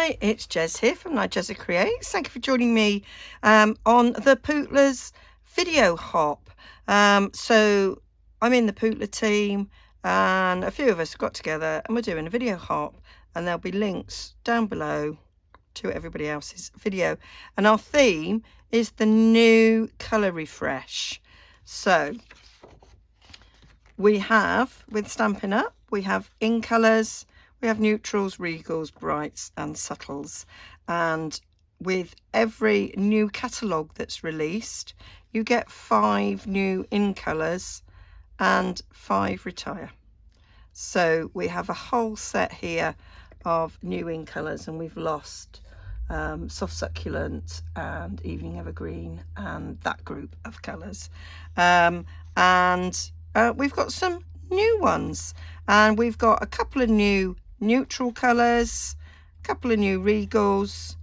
Hi, it's Jez here from Nigezza Creates. Thank you for joining me on the Pootler's video hop. So I'm in the Pootler team and a few of us got together and we're doing a video hop, and there'll be links down below to everybody else's video. And our theme is the new colour refresh. So we have, with Stampin' Up, we have in colours, we have neutrals, regals, brights and subtles. And with every new catalogue that's released, you get 5 new in colours and 5 retire. So we have a whole set here of new in colours, and we've lost soft succulent and evening evergreen and that group of colours. We've got some new ones, and we've got a couple of new neutral colours, a couple of new regals,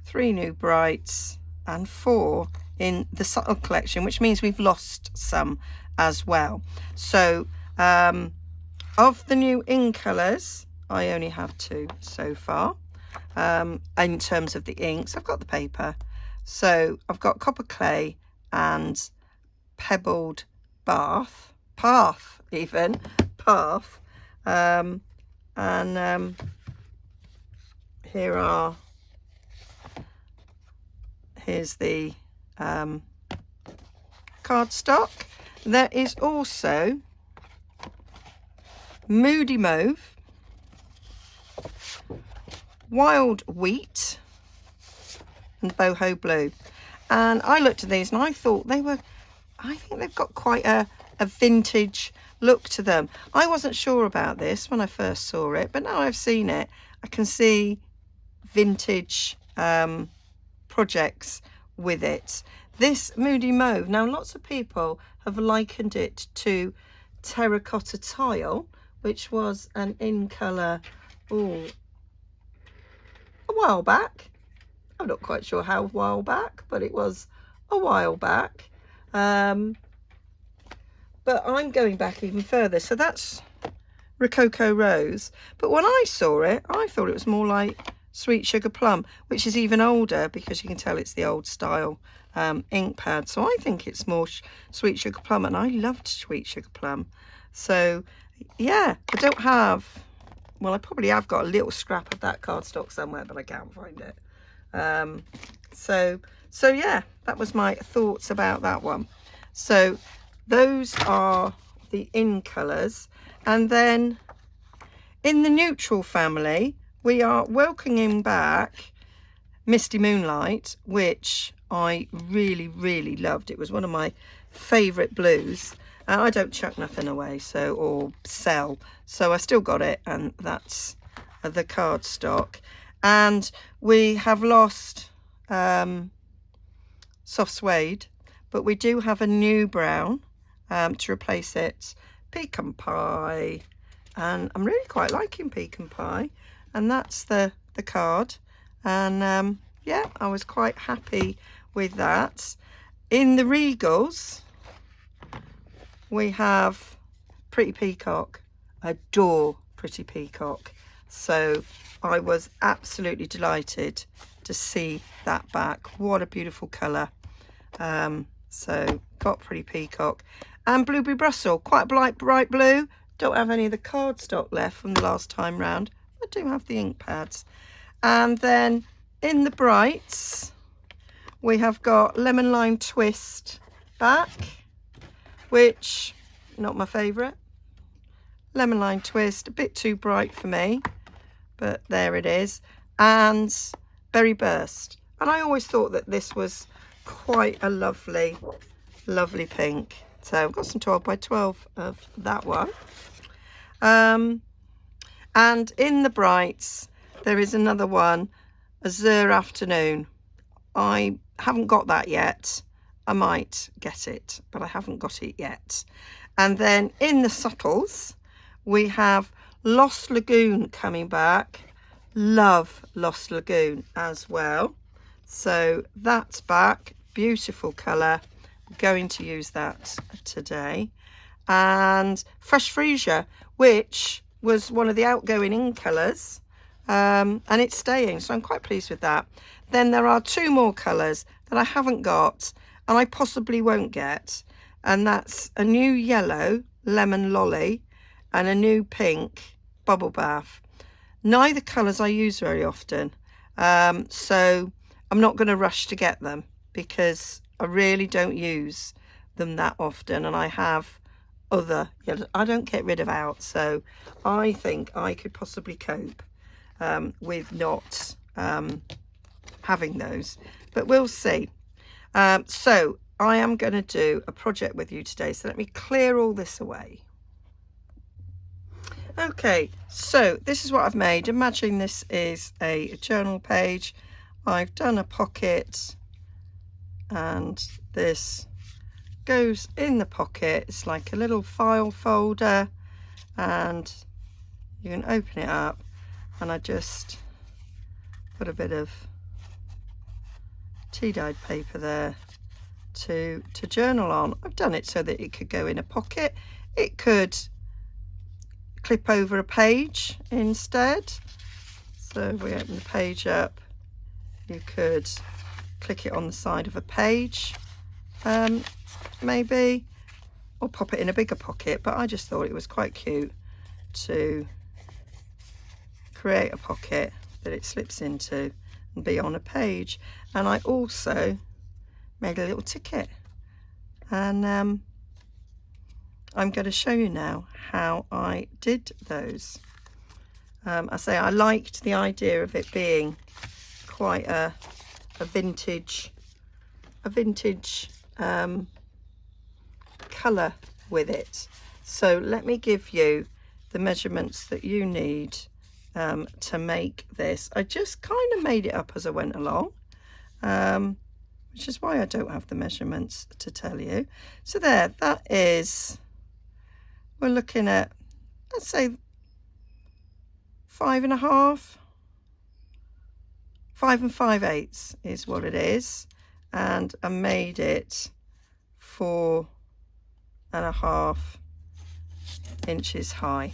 3 new brights and 4 in the subtle collection, which means we've lost some as well. So of the new in colours, I only have 2 so far. In terms of the inks, I've got the paper, so I've got copper clay and pebbled path, here's the cardstock. There is also Moody Mauve, Wild Wheat and Boho Blue. And I looked at these and I thought I think they've got quite a vintage look to them. I wasn't sure about this when I first saw it, but now I've seen it, I can see vintage projects with it. This Moody Mauve, now lots of people have likened it to Terracotta Tile, which was an in colour a while back. I'm not quite sure how while back, but it was a while back. But I'm going back even further. So that's Rococo Rose. But when I saw it, I thought it was more like Sweet Sugar Plum, which is even older because you can tell it's the old style ink pad. So I think it's more Sweet Sugar Plum, and I loved Sweet Sugar Plum. So yeah, I don't have, well, I probably have got a little scrap of that cardstock somewhere, but I can't find it. So yeah, that was my thoughts about that one. So those are the in colours. And then in the neutral family, we are welcoming back Misty Moonlight, which I really, really loved. It was one of my favourite blues. I don't chuck nothing away, or sell, so I still got it, and that's the cardstock. And we have lost soft suede, but we do have a new brown to replace it, Pecan Pie, and I'm really quite liking Pecan Pie, and that's the card. And yeah, I was quite happy with that. In the regals, we have Pretty Peacock. Adore Pretty Peacock, so I was absolutely delighted to see that back. What a beautiful colour. So got Pretty Peacock and Blueberry Brussels, quite bright blue. Don't have any of the cardstock left from the last time round. I do have the ink pads. And then in the brights, we have got Lemon Lime Twist back, which not my favourite. Lemon Lime Twist, a bit too bright for me, but there it is. And Berry Burst, and I always thought that this was quite a lovely pink. So I've got some 12 by 12 of that one. And in the brights, there is another one, Azure Afternoon. I haven't got that yet. I might get it, but I haven't got it yet. And then in the subtles, we have Lost Lagoon coming back. Love Lost Lagoon as well. So that's back. Beautiful colour. Going to use that today. And Fresh Freesia, which was one of the outgoing in colours and it's staying, so I'm quite pleased with that. Then there are 2 more colours that I haven't got and I possibly won't get, and that's a new yellow lemon lolly and a new pink bubble bath. Neither colours I use very often, so I'm not going to rush to get them because I really don't use them that often, and I have other yellows I don't get rid of out, so I think I could possibly cope with not having those, but we'll see. So I am going to do a project with you today, so let me clear all this away. Okay, so this is what I've made. Imagine this is a journal page. I've done a pocket and this goes in the pocket. It's like a little file folder and you can open it up, and I just put a bit of tea-dyed paper there to journal on. I've done it so that it could go in a pocket. It could clip over a page instead. So if we open the page up, you could click it on the side of a page, maybe, or pop it in a bigger pocket, but I just thought it was quite cute to create a pocket that it slips into and be on a page. And I also made a little ticket, and I'm going to show you now how I did those. I say I liked the idea of it being quite a vintage colour with it. So let me give you the measurements that you need to make this. I just kind of made it up as I went along, which is why I don't have the measurements to tell you. So there, that is, we're looking at, let's say 5 5/5 is what it is, and I made it 4.5 inches high.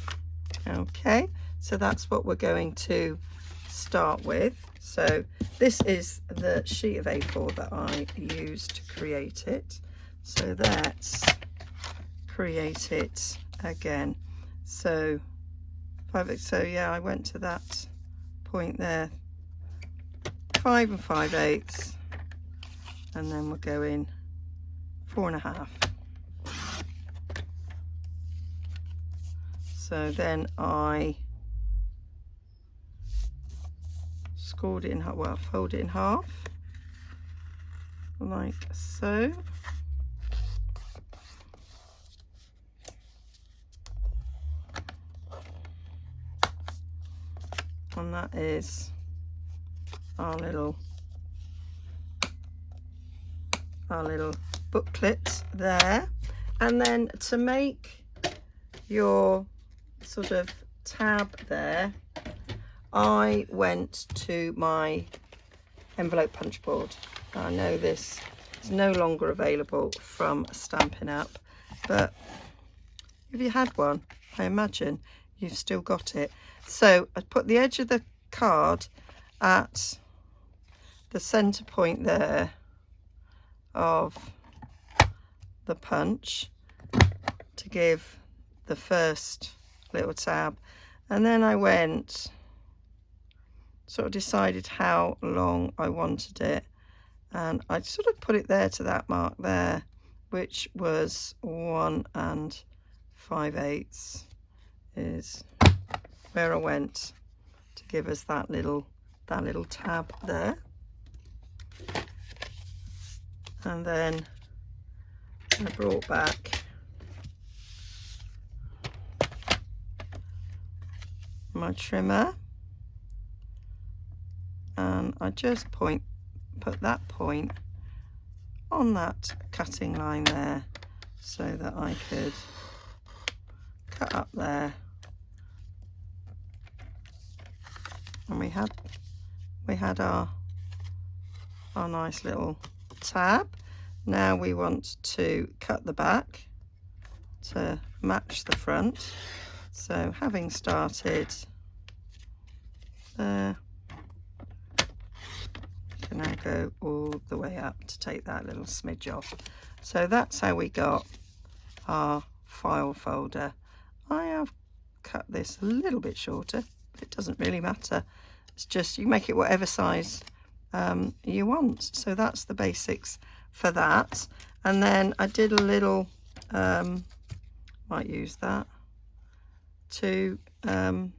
Okay, so that's what we're going to start with. So this is the sheet of A4 that I used to create it. So let's create it again. So yeah, I went to that point there, 5 5/8, and then we're going 4.5. So then I scored it in half, well, fold it in half like so. And that is our little booklet there. And then to make your sort of tab there, I went to my envelope punch board. I know this is no longer available from Stampin' Up, but if you had one, I imagine you've still got it. So I put the edge of the card at the center point there of the punch to give the first little tab, and then I went, sort of decided how long I wanted it, and I sort of put it there to that mark there, which was 1 5/8 is where I went to give us that little tab there. And then I brought back my trimmer, and I just put that point on that cutting line there so that I could cut up there. And we had our nice little tab. Now we want to cut the back to match the front. So having started there. You can now go all the way up to take that little smidge off. So that's how we got our file folder. I have cut this a little bit shorter, but it doesn't really matter. It's just you make it whatever size you want. So that's the basics for that. And then I did a little, might use that to, might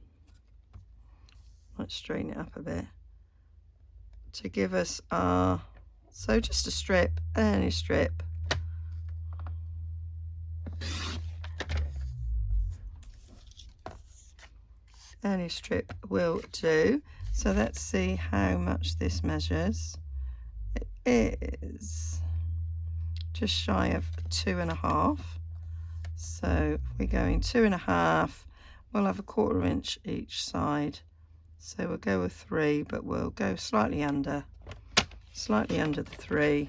straighten it up a bit to give us our, so just a strip, any strip. Any strip will do. So let's see how much this measures. It is just shy of 2.5. So if we're going 2.5, we'll have 1/4 inch each side. So we'll go with 3, but we'll go slightly under the 3.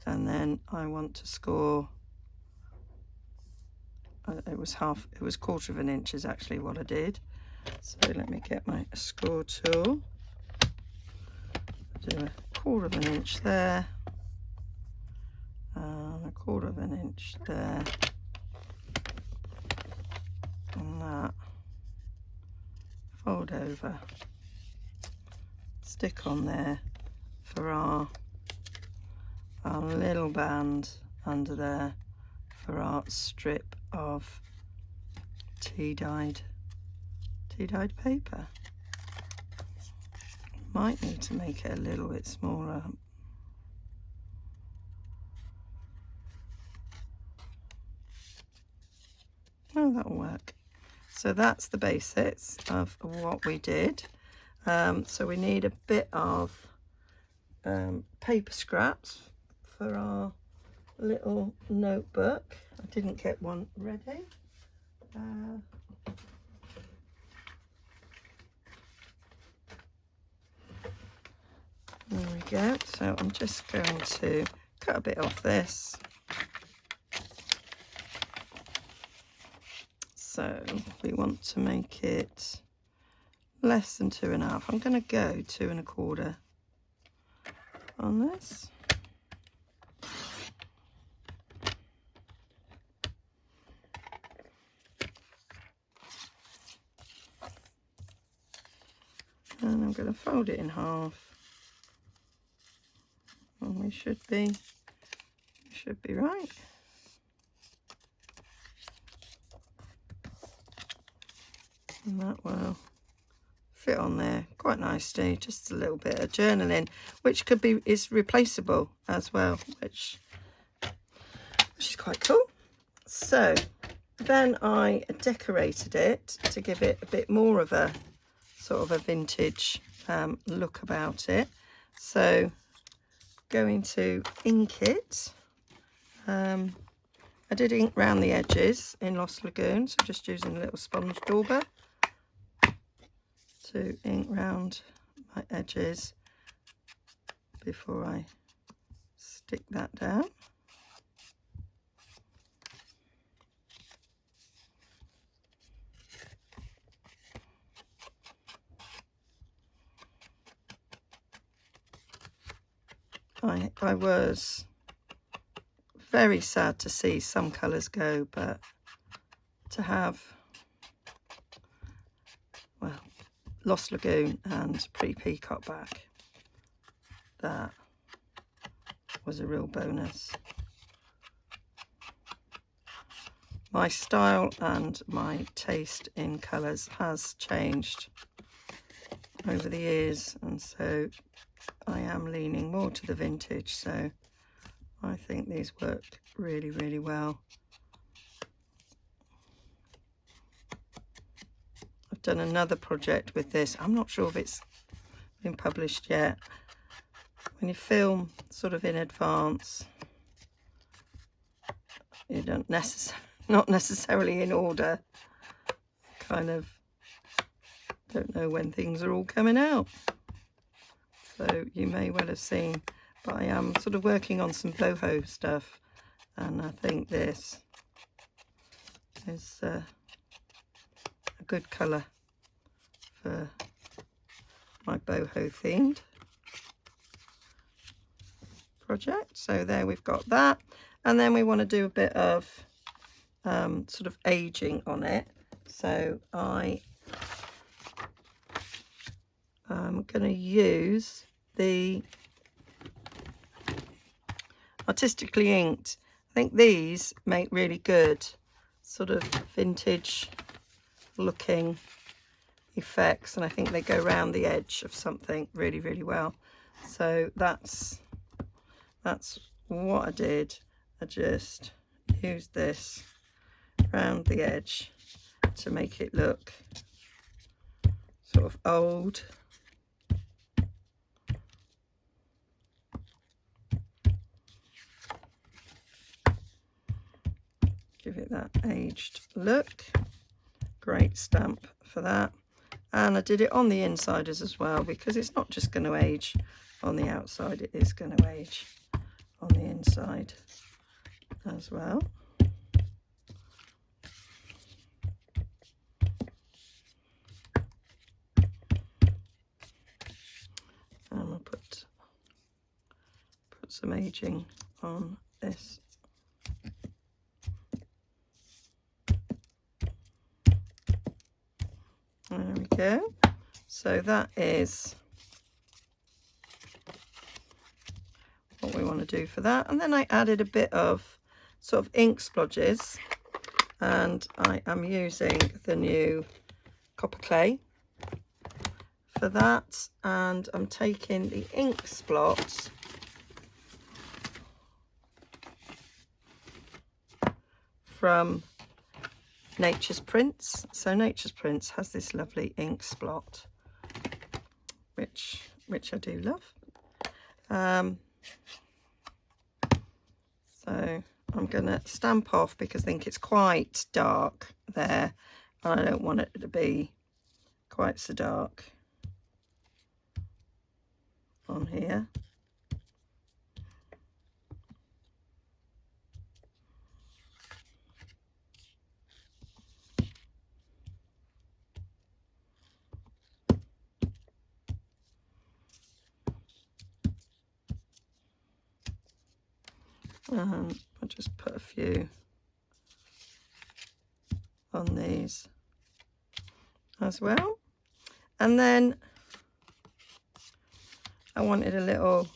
And then I want to score, it was 1/4 inch is actually what I did. So let me get my score tool. Do 1/4 inch there, and 1/4 inch there, and that. Fold over, stick on there for our little band under there for our strip of tea-dyed paper. Might need to make it a little bit smaller. Oh, that'll work. So that's the basics of what we did. So we need a bit of paper scraps for our little notebook. I didn't get one ready. There we go. So I'm just going to cut a bit off this. So we want to make it less than 2.5. I'm going to go 2 1/4 on this. And I'm going to fold it in half. And we should be right. And that will fit on there quite nicely. Just a little bit of journaling, which is replaceable as well, which is quite cool. So then I decorated it to give it a bit more of a sort of a vintage look about it. So going to ink it. I did ink round the edges in Lost Lagoon, so just using a little sponge dauber to ink round my edges before I stick that down. I was very sad to see some colours go, but to have, well, Lost Lagoon and Pretty Peacock back, that was a real bonus. My style and my taste in colours has changed over the years, and so I am leaning more to the vintage, so I think these work really, really well. I've done another project with this. I'm not sure if it's been published yet. When you film sort of in advance, you not necessarily in order, kind of don't know when things are all coming out. So you may well have seen, but I am sort of working on some boho stuff, and I think this is a good colour for my boho themed project. So there we've got that, and then we want to do a bit of sort of aging on it. So I am going to use the Artistically Inked. I think these make really good sort of vintage looking effects, and I think they go around the edge of something really, really well. So that's what I did. I just used this around the edge to make it look sort of old. Give it that aged look. Great stamp for that. And I did it on the insiders as well, because it's not just going to age on the outside, it is going to age on the inside as well. And I'll put some aging on this. There we go. So that is what we want to do for that. And then I added a bit of sort of ink splodges, and I am using the new copper clay for that, and I'm taking the ink splot from Nature's Prints. So Nature's Prints has this lovely ink splot, which I do love. So I'm going to stamp off, because I think it's quite dark there, and I don't want it to be quite so dark on here. And I'll just put a few on these as well. And then I wanted a little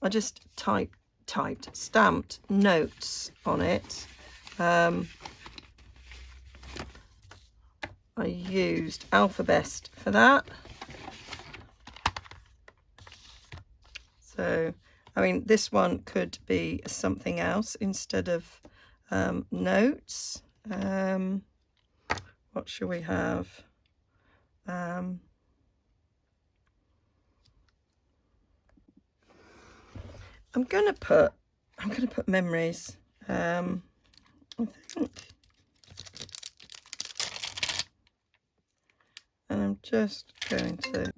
I just stamped notes on it. I used Alphabest for that. So, I mean, this one could be something else instead of notes. What shall we have? I'm gonna put memories. I think. And I'm just going to,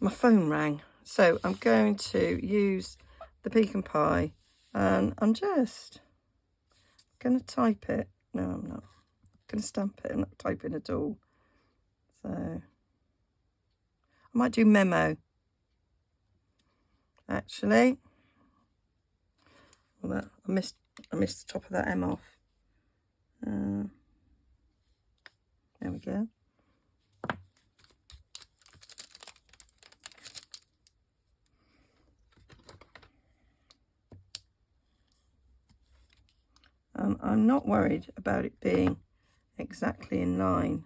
my phone rang, so I'm going to use the pecan pie, and I'm just going to type it. No, I'm not going to stamp it. I'm not typing at all. So I might do memo, actually. Well, I missed the top of that M off. There we go. I'm not worried about it being exactly in line,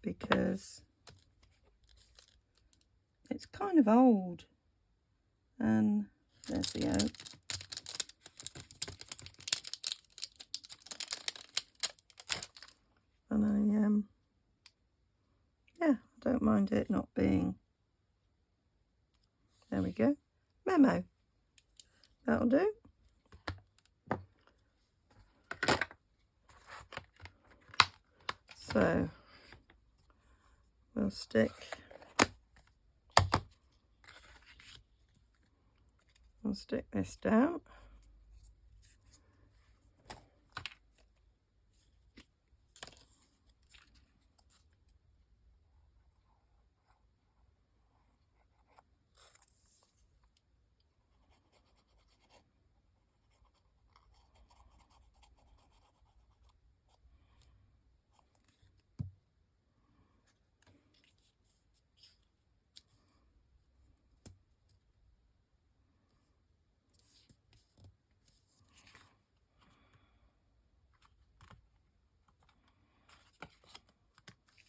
because it's kind of old. And there's the oak. And yeah, I don't mind it not being. There we go. Memo. That'll do. So we'll stick I'll stick this down.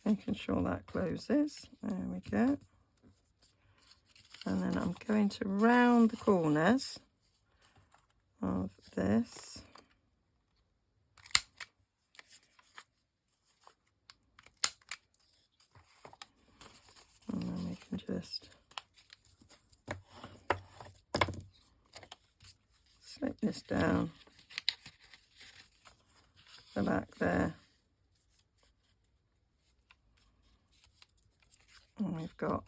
Making sure that closes. There we go. And then I'm going to round the corners of this. And then we can just slip this down the back there. And we've got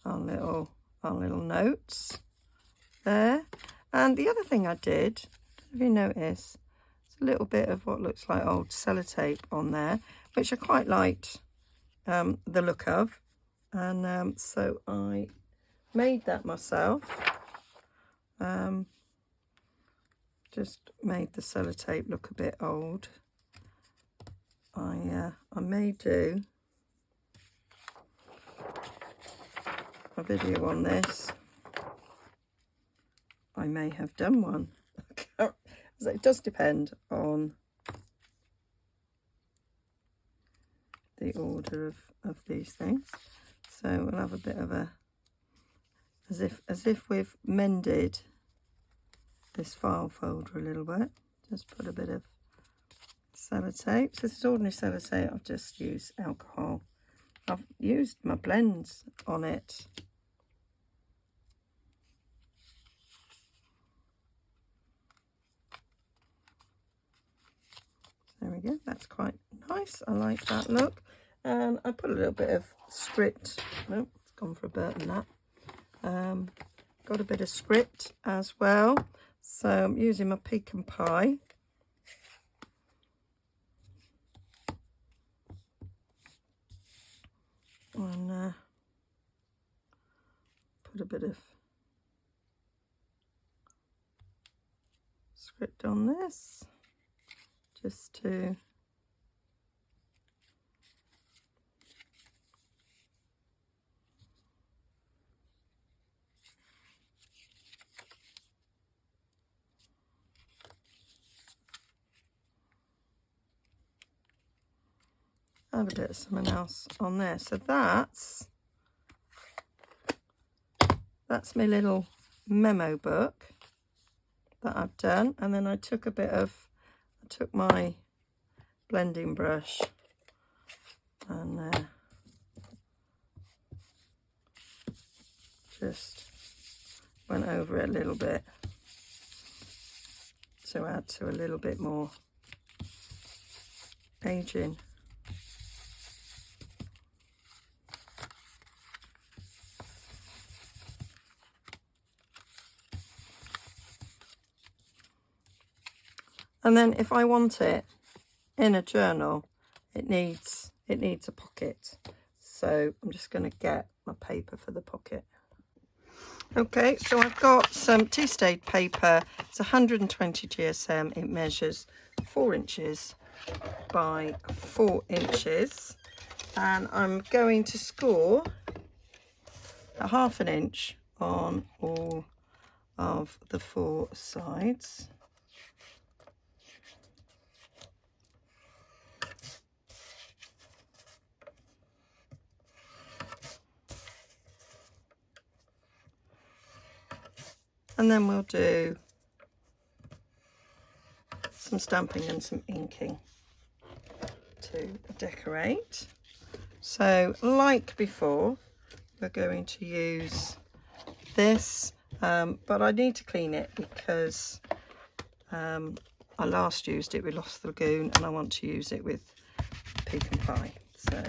our little notes there. And the other thing I did, if you notice, it's a little bit of what looks like old sellotape on there, which I quite liked the look of. And so I made that myself. Just made the sellotape look a bit old. I may do a video on this. I may have done one. So it does depend on the order of these things. So we'll have a bit of a, as if we've mended this file folder a little bit. Just put a bit of sellotape. So this is ordinary sellotape. I've just used alcohol. I've used my blends on it. There we go. That's quite nice. I like that look. And I put a little bit of script. No, it's gone for a Burton that. Got a bit of script as well. So I'm using my pecan pie. And put a bit of script on this, just to add a bit of something else on there. So that's my little memo book that I've done. And then I took my blending brush and just went over it a little bit to add to a little bit more aging. And then if I want it in a journal, it needs a pocket. So I'm just going to get my paper for the pocket. Okay, so I've got some tea staid paper. It's 120 GSM. It measures 4 inches by 4 inches. And I'm going to score a 1/2 inch on all of the 4 sides. And then we'll do some stamping and some inking to decorate. So like before, we're going to use this, but I need to clean it because I last used it with Lost the Lagoon and I want to use it with pecan pie. So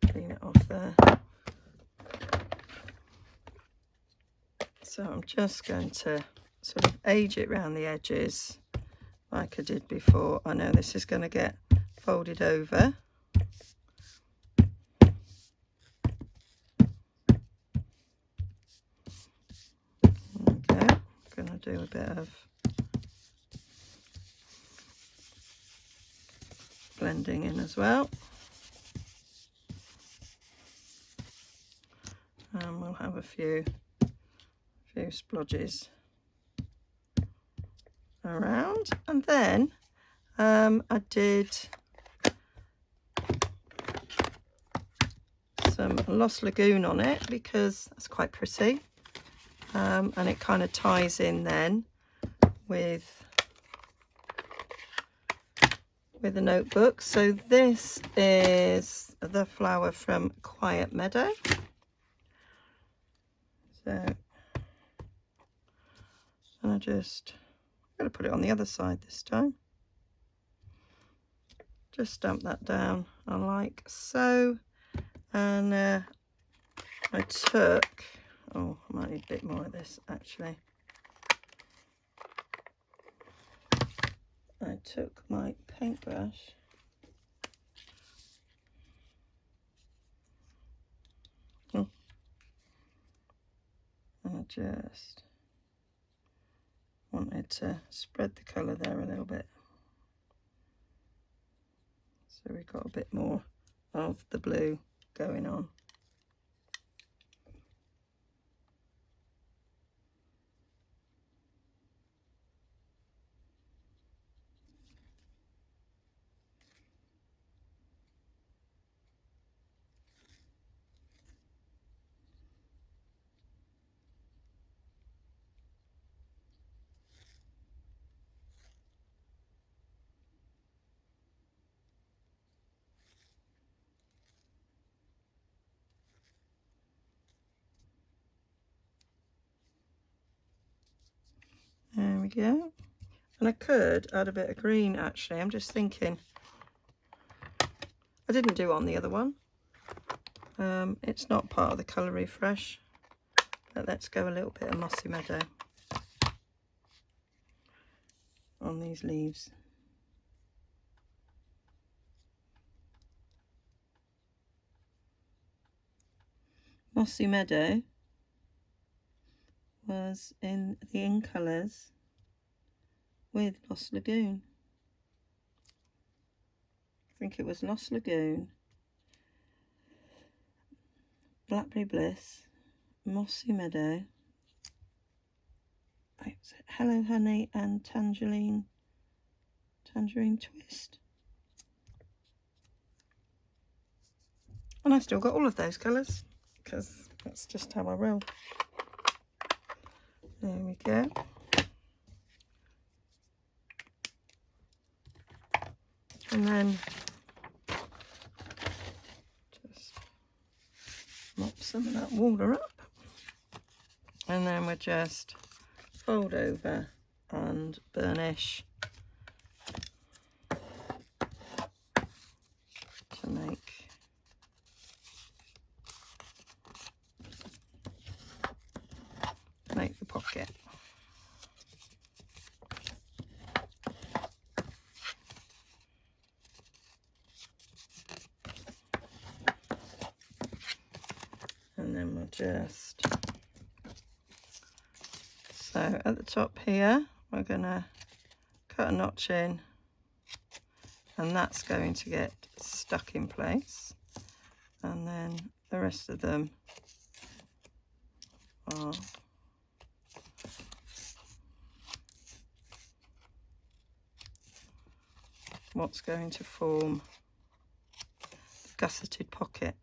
clean it off. So I'm just going to sort of age it around the edges like I did before. I know this is going to get folded over. Okay, I'm going to do a bit of blending in as well. And we'll have a few splodges around. And then I did some Lost Lagoon on it because that's quite pretty. And it kind of ties in then with the notebook. So this is the flower from Quiet Meadow. So, and I'm going to put it on the other side this time. Just stamp that down, I like so. And I took, oh, I might need a bit more of this actually. I took my paintbrush and I just wanted to spread the colour there a little bit. So we've got a bit more of the blue going on. There we go. And I could add a bit of green actually. I'm just thinking. I didn't do on the other one. It's not part of the colour refresh. But let's go a little bit of Mossy Meadow on these leaves. Mossy Meadow was in the In Colours with Lost Lagoon. I think it was Lost Lagoon, Blackberry Bliss, Mossy Meadow, Hello Honey, and Tangerine Twist. And I still got all of those colours because that's just how I roll. There we go. And then just mop some of that water up. And then we'll just fold over and burnish to make the pocket. And then we'll just, so at the top here, we're gonna cut a notch in, and that's going to get stuck in place. And then the rest of them are what's going to form the gusseted pocket.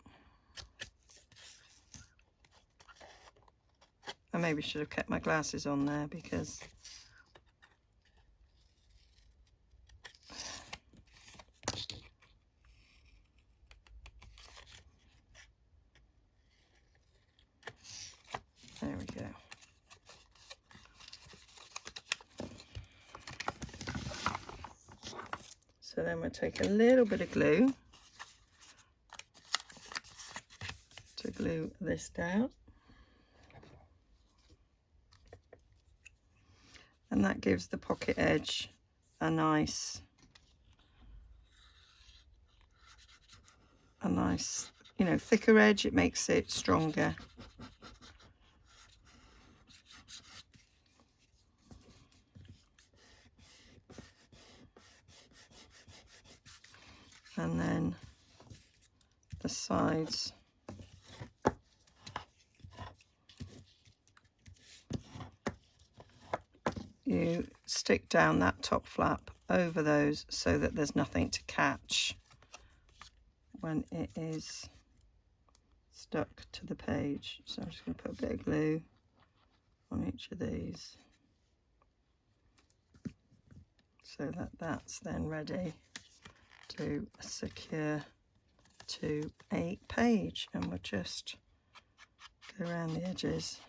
I maybe should have kept my glasses on there because there we go. So then we'll take a little bit of glue to glue this down. and that gives the pocket edge a nice, you know, thicker edge. It makes it stronger. And then the sides, you stick down that top flap over those so that there's nothing to catch when it is stuck to the page. So I'm just going to put a bit of glue on each of these so that that's then ready to secure to a page. And we'll just go around the edges.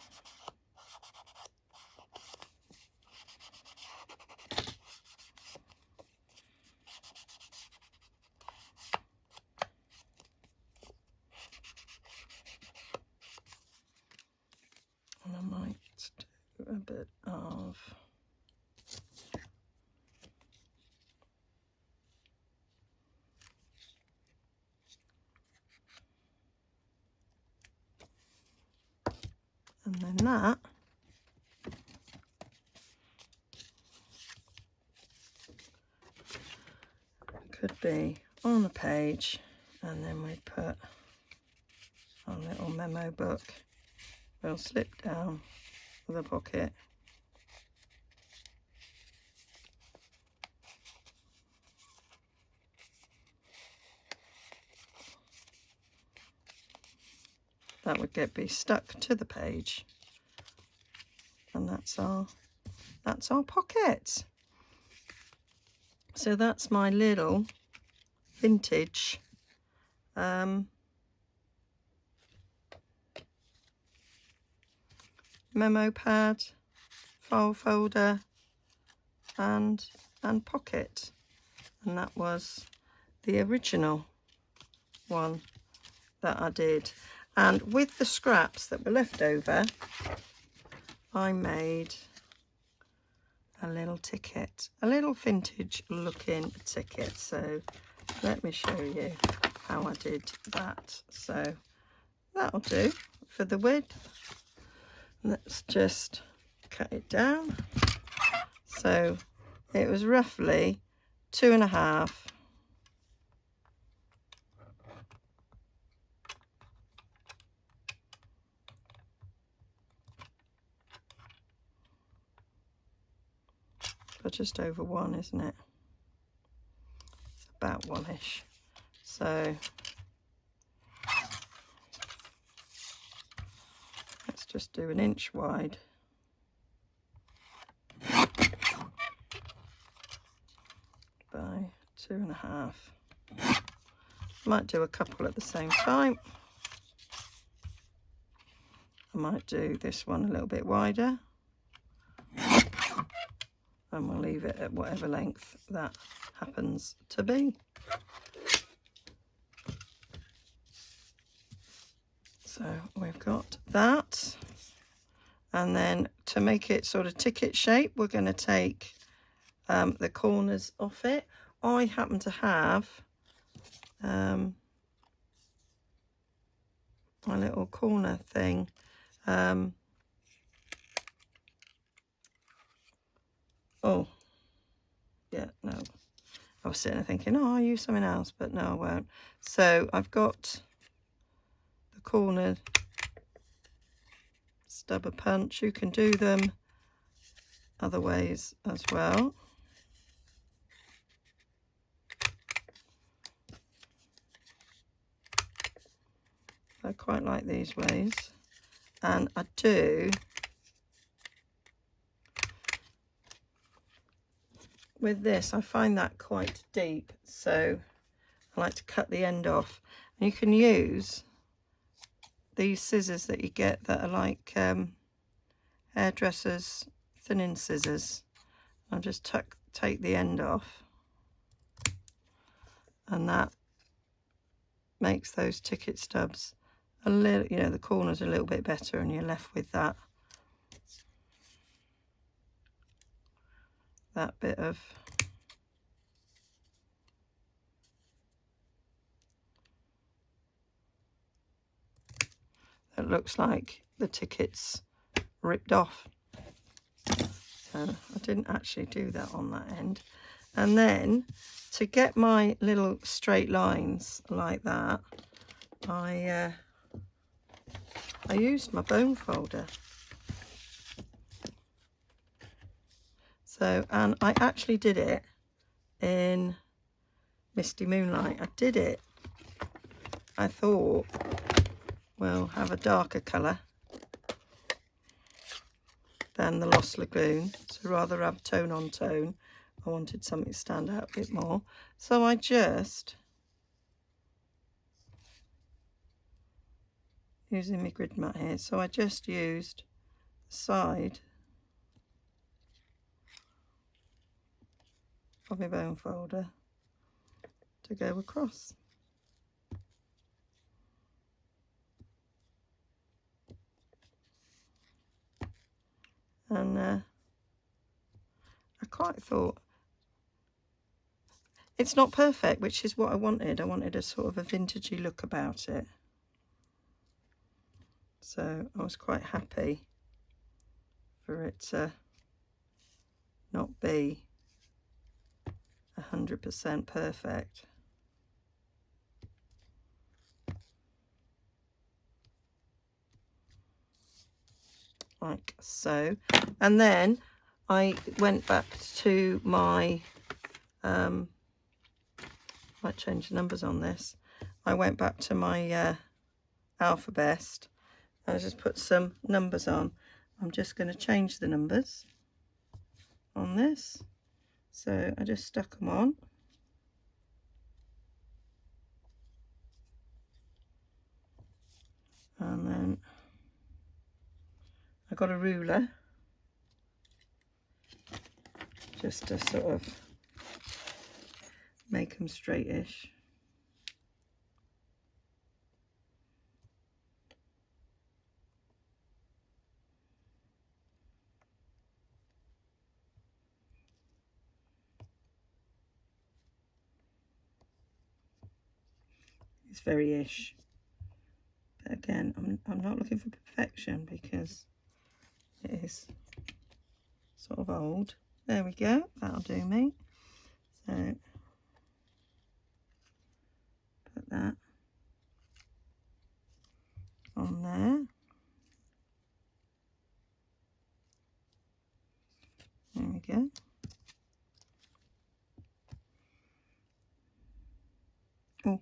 And I might do a bit of and then that could be on the page, and then we put our little memo book. We'll slip down the pocket. That would be stuck to the page, and that's our pocket. So that's my little vintage memo pad, file folder, and pocket. And that was the original one that I did. And with the scraps that were left over, I made a little ticket, a little vintage looking ticket. So let me show you how I did that. So that'll do for the width. Let's just cut it down. So it was roughly 2.5 but just over 1, isn't it? It's about 1-ish. So let's just do 1 inch wide. By 2.5. Might do a couple at the same time. I might do this one a little bit wider, and we'll leave it at whatever length that happens to be. So we've got that, and then to make it sort of ticket shape, we're going to take the corners off it. I happen to have a little corner thing. Oh, yeah, no. I was sitting there thinking, oh, I'll use something else, but no, I won't. So I've got the corner stubber punch. You can do them other ways as well. I quite like these ways, and I do with this. I find that quite deep, so I like to cut the end off. And you can use these scissors that you get that are like hairdressers thinning scissors. I'll just take the end off, and that makes those ticket stubs a little, you know, the corners a little bit better, and you're left with that that bit of it looks like the ticket's ripped off. So I didn't actually do that on that end. And then to get my little straight lines like that, I used my bone folder. So, and I actually did it in Misty Moonlight. I did it, I thought, well, have a darker colour than the Lost Lagoon, so rather have tone on tone. I wanted something to stand out a bit more, so I just, using my grid mat here, so I just used the side of my bone folder to go across. And I quite thought, it's not perfect, which is what I wanted. I wanted a sort of a vintagey look about it. So I was quite happy for it to not be 100% perfect. Like so. And then I went back to my might change the numbers on this. I went back to my alphabet. I just put some numbers on. I'm just going to change the numbers on this. So I just stuck them on. And then I got a ruler just to sort of make them straightish. It's very ish, but again, I'm not looking for perfection because it is sort of old. There we go, that'll do me. So put that on there. There we go. Oh,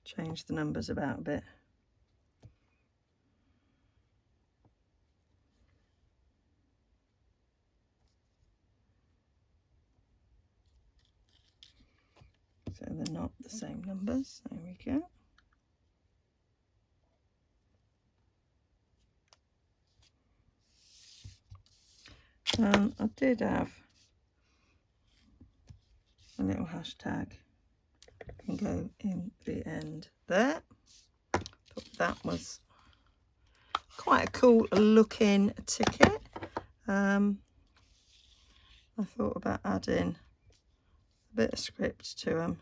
change the numbers about a bit. So they're not the same numbers. There we go. I did have a little hashtag can go in the end there. Thought that was quite a cool looking ticket. I thought about adding a bit of script to them.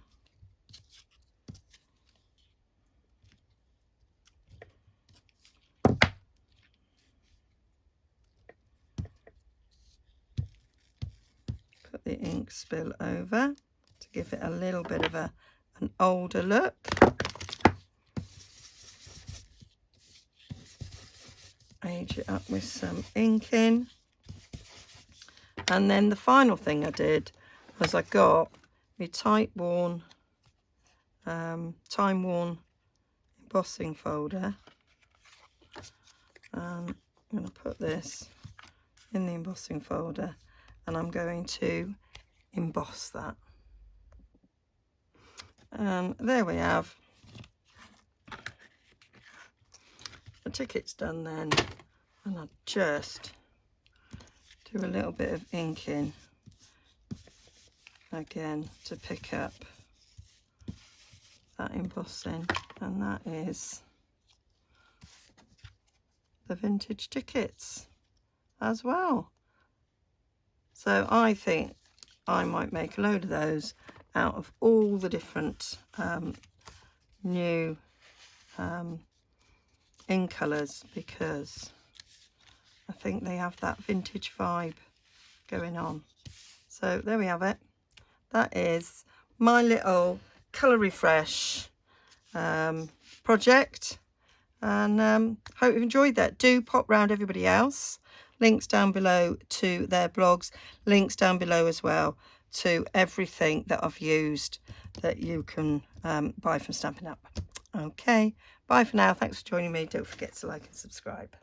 Put the ink spill over to give it a little bit of an older look. Age it up with some ink in. And then the final thing I did was I got my time-worn embossing folder. I'm going to put this in the embossing folder and I'm going to emboss that. And there we have. The ticket's done then, and I just do a little bit of ink in again to pick up that embossing, and that is the vintage tickets as well. So I think I might make a load of those out of all the different new in colours, because I think they have that vintage vibe going on. So there we have it. That is my little colour refresh project, and hope you've enjoyed that. Do pop round everybody else. Links down below to their blogs, links down below as well to everything that I've used that you can buy from Stampin' Up. Okay, bye for now. Thanks for joining me. Don't forget to like and subscribe.